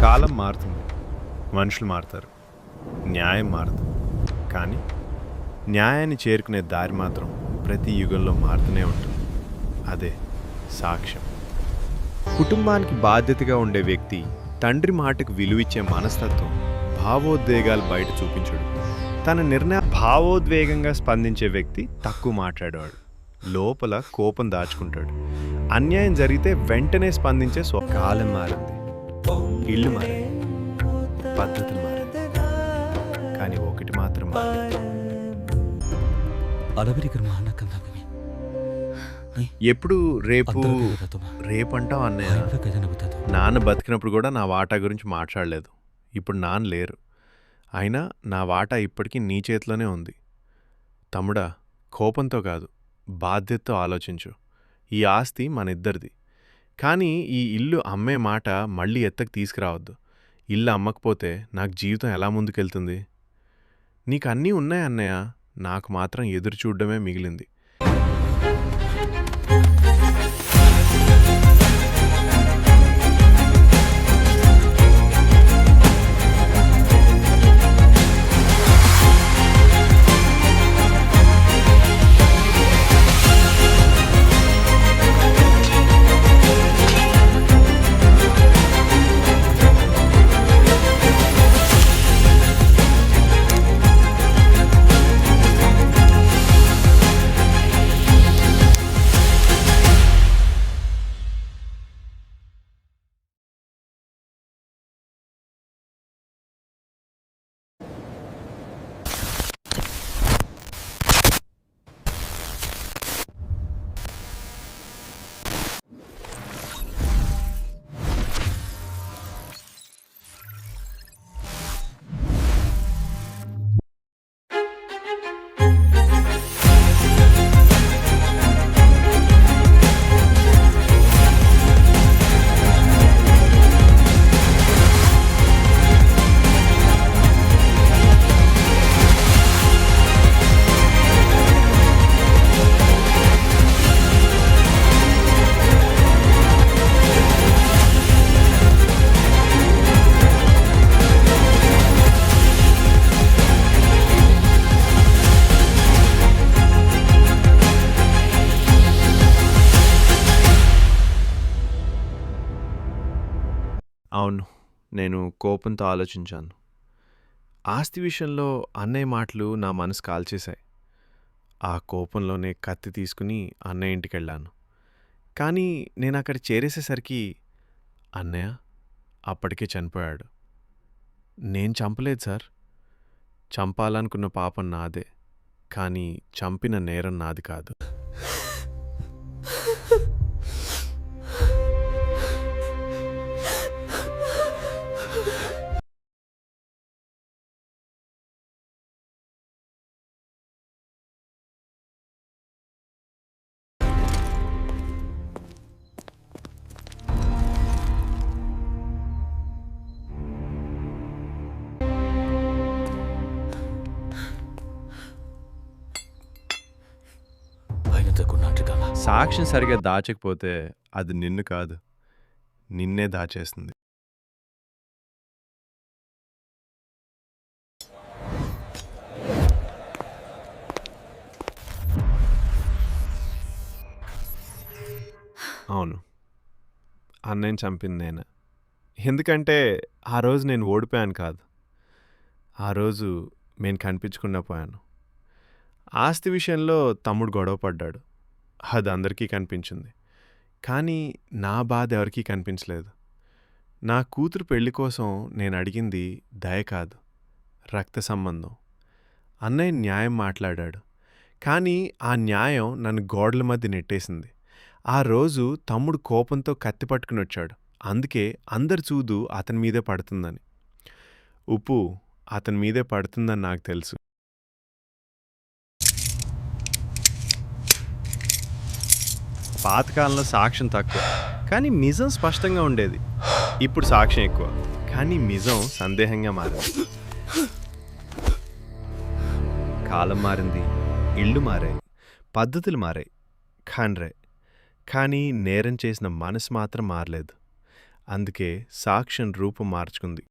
కాలం మారుతుంది, మనుషులు మారుతారు, న్యాయం మారదు. కానీ న్యాయాన్ని చేరుకునే దారి మాత్రం ప్రతి యుగంలో మారుతూనే ఉంటుంది. అదే సాక్ష్యం. కుటుంబానికి బాధ్యతగా ఉండే వ్యక్తి తండ్రి మాటకు విలువిచ్చే మనస్తత్వం, భావోద్వేగాలు బయట చూపించడు. తన భావోద్వేగంగా స్పందించే వ్యక్తి తక్కువ మాట్లాడేవాడు, లోపల కోపం దాచుకుంటాడు. అన్యాయం జరిగితే వెంటనే స్పందించే కాలం మారింది, ఇల్లు మారింది, పద్ధతులు మారింది, కానీ ఒకటి మాత్రం ఎప్పుడు రేపంటావు అన్నయ్య. నాన్న బతికినప్పుడు కూడా నా వాటా గురించి మాట్లాడలేదు. ఇప్పుడు నాన్న లేరు, అయినా నా వాటా ఇప్పటికీ నీ చేతిలోనే ఉంది. తమ్ముడా, కోపంతో కాదు, బాధ్యతతో ఆలోచించు. ఈ ఆస్తి మన ఇద్దరిది, కానీ ఈ ఇల్లు అమ్మే మాట మళ్ళీ ఎత్తకు తీసుకురావద్దు. ఇల్లు అమ్మకపోతే నాకు జీవితం ఎలా ముందుకెళ్తుంది? నీకు అన్నీ ఉన్నాయి అన్నయ్య, నాకు మాత్రం ఎదురు చూడడమే మిగిలింది. అవును, నేను కోపంతో ఆలోచించాను. ఆస్తి విషయంలో అన్నయ్య మాటలు నా మనసు కాల్చేశాయి. ఆ కోపంలోనే కత్తి తీసుకుని అన్నయ్య ఇంటికెళ్ళాను. కానీ నేను అక్కడ చేరేసేసరికి అన్నయ్య అప్పటికే చనిపోయాడు. నేను చంపలేదు సార్. చంపాలనుకున్న పాపం నాదే, కానీ చంపిన నేరం నాది కాదు. సాక్ష్యం సరిగా దాచకపోతే అది నిన్ను కాదు, నిన్నే దాచేస్తుంది. అవును, అన్నయ్యని చంపింది నేనే. ఎందుకంటే ఆ రోజు నేను ఓడిపోయాను కాదు, ఆ రోజు నేను కనిపించకుండా పోయాను. ఆస్తి విషయంలో తమ్ముడు గొడవ పడ్డాడు, అది అందరికీ కనిపించింది. కానీ నా బాధ ఎవరికీ కనిపించలేదు. నా కూతురు పెళ్లి కోసం నేను అడిగింది దయ కాదు, రక్త సంబంధం. అన్నయ్య న్యాయం మాట్లాడాడు, కానీ ఆ న్యాయం నన్ను గోడల మధ్య నెట్టేసింది. ఆ రోజు తమ్ముడు కోపంతో కత్తి పట్టుకుని వచ్చాడు, అందుకే అందరి చూదు అతని మీదే పడుతుందని. ఉప్పు అతని మీదే పడుతుందని నాకు తెలుసు. పాతకాలంలో సాక్ష్యం తక్కువ, కానీ నిజం స్పష్టంగా ఉండేది. ఇప్పుడు సాక్ష్యం ఎక్కువ, కానీ నిజం సందేహంగా మారింది. కాలం మారింది, ఇళ్ళు మారాయి, పద్ధతులు మారాయి, కానీ నేరం చేసిన మనసు మాత్రం మారలేదు. అందుకే సాక్ష్యం రూపం మార్చుకుంది.